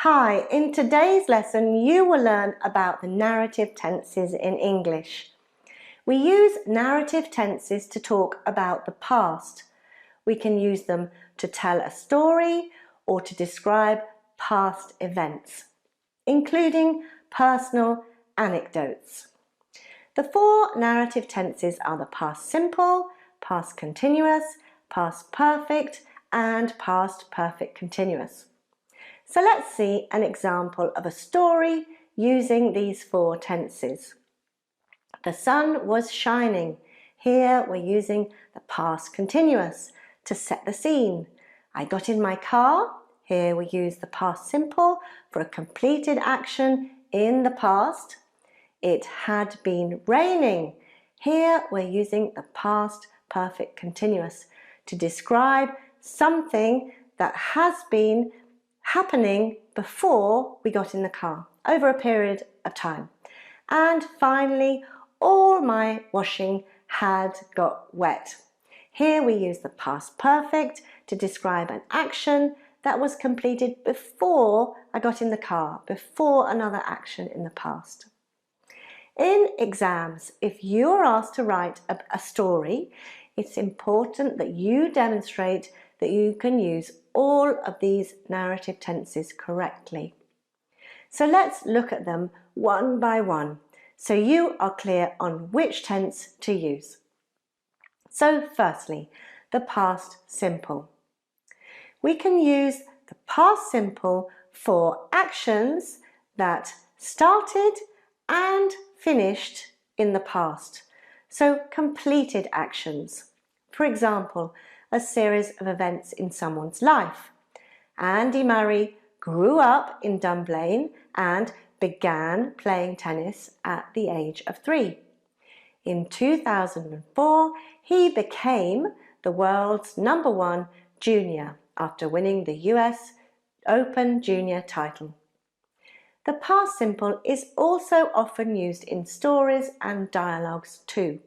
Hi, in today's lesson you will learn about the narrative tenses in English. We use narrative tenses to talk about the past. We can use them to tell a story or to describe past events, including personal anecdotes. The four narrative tenses are the past simple, past continuous, past perfect, and past perfect continuous. So let's see an example of a story using these four tenses. The sun was shining. Here we're using the past continuous to set the scene. I got in my car. Here we use the past simple for a completed action in the past. It had been raining. Here we're using the past perfect continuous to describe something that has been happening before we got in the car, over a period of time. And finally, all my washing had got wet. Here we use the past perfect to describe an action that was completed before I got in the car, before another action in the past. In exams, if you are asked to write a story, it's important that you demonstrate that you can use all of these narrative tenses correctly. So let's look at them one by one so you are clear on which tense to use. So firstly, the past simple. We can use the past simple for actions that started and finished in the past. So completed actions. For example, a series of events in someone's life. Andy Murray grew up in Dunblane and began playing tennis at the age of 3. In 2004, he became the world's #1 junior after winning the US Open Junior title. The past simple is also often used in stories and dialogues too.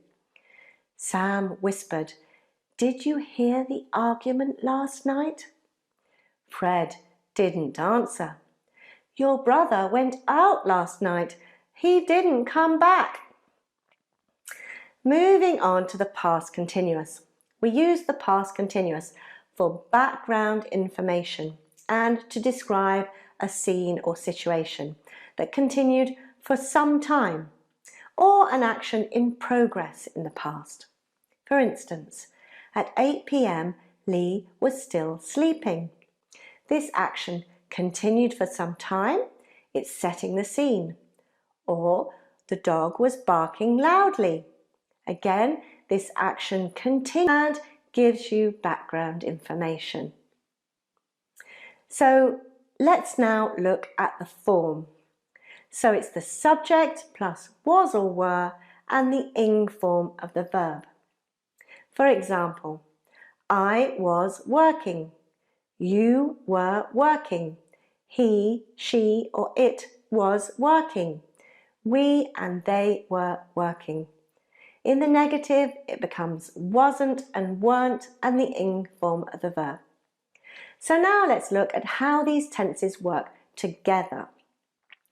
Sam whispered, "Did you hear the argument last night?" Fred didn't answer. "Your brother went out last night. He didn't come back." Moving on to the past continuous. We use the past continuous for background information and to describe a scene or situation that continued for some time, or an action in progress in the past. For instance, at 8 p.m. Lee was still sleeping. This action continued for some time. It's setting the scene. Or the dog was barking loudly. Again, this action continues and gives you background information. So let's now look at the form. So it's the subject plus was or were and the ing form of the verb. For example, I was working. You were working. He, she, or it was working. We and they were working. In the negative, it becomes wasn't and weren't and the ing form of the verb. So now let's look at how these tenses work together.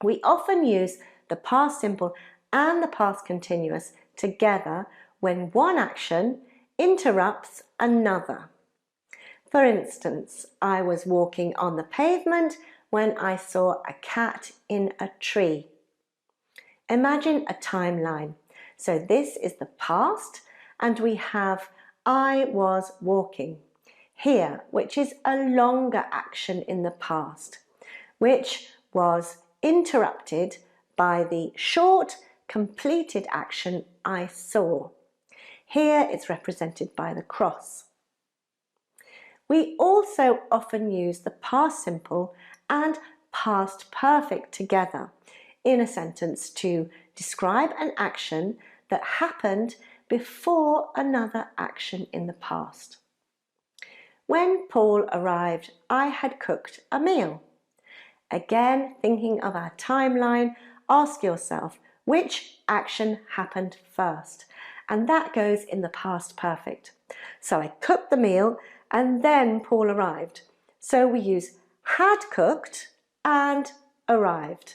We often use the past simple and the past continuous together when one action interrupts another. For instance, I was walking on the pavement when I saw a cat in a tree. Imagine a timeline. So this is the past and we have I was walking here, which is a longer action in the past, which was interrupted by the short completed action I saw. Here it's represented by the cross. We also often use the past simple and past perfect together in a sentence to describe an action that happened before another action in the past. When Paul arrived, I had cooked a meal. Again, thinking of our timeline, ask yourself which action happened first, and that goes in the past perfect. So I cooked the meal and then Paul arrived. So we use had cooked and arrived.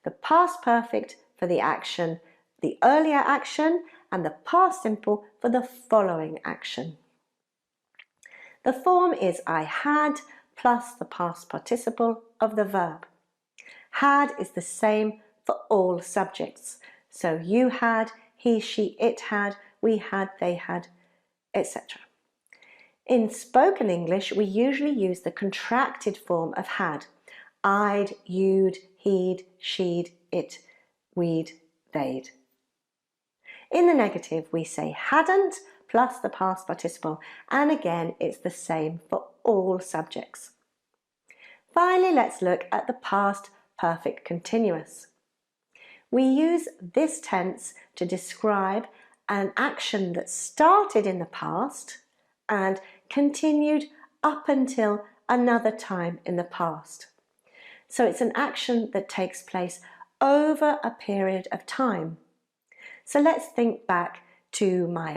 The past perfect for the action, the earlier action, and the past simple for the following action. The form is I had plus the past participle of the verb. Had is the same for all subjects. So you had, he, she, it had, we had, they had, etc. In spoken English, we usually use the contracted form of had. I'd, you'd, he'd, she'd, it, we'd, they'd. In the negative, we say hadn't plus the past participle, and again, it's the same for all subjects. Finally, let's look at the past perfect continuous. We use this tense to describe an action that started in the past and continued up until another time in the past. So it's an action that takes place over a period of time. So let's think back to my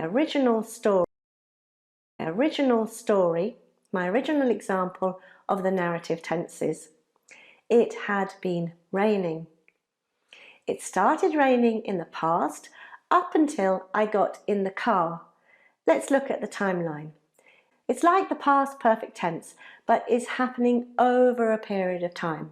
original example of the narrative tenses. It had been raining. It started raining in the past up until I got in the car. Let's look at the timeline. It's like the past perfect tense, but is happening over a period of time.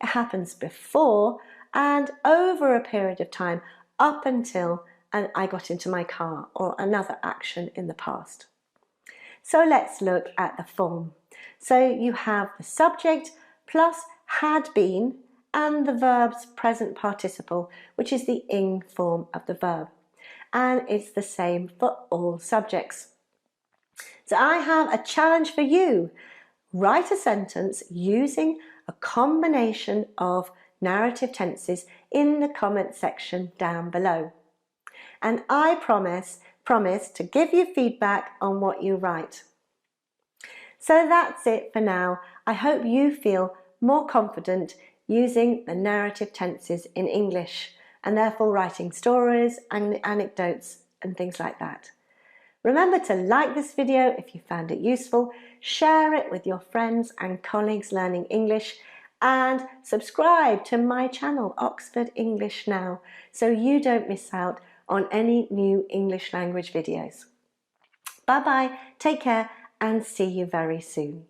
It happens before and over a period of time up until I got into my car, or another action in the past. So let's look at the form. So you have the subject plus had been and the verb's present participle, which is the ing form of the verb. And it's the same for all subjects. So I have a challenge for you. Write a sentence using a combination of narrative tenses in the comment section down below. And I promise to give you feedback on what you write. So that's it for now. I hope you feel more confident using the narrative tenses in English and therefore writing stories and anecdotes and things like that. Remember to like this video if you found it useful, share it with your friends and colleagues learning English, and subscribe to my channel Oxford English Now so you don't miss out on any new English language videos. Bye bye, take care, and see you very soon.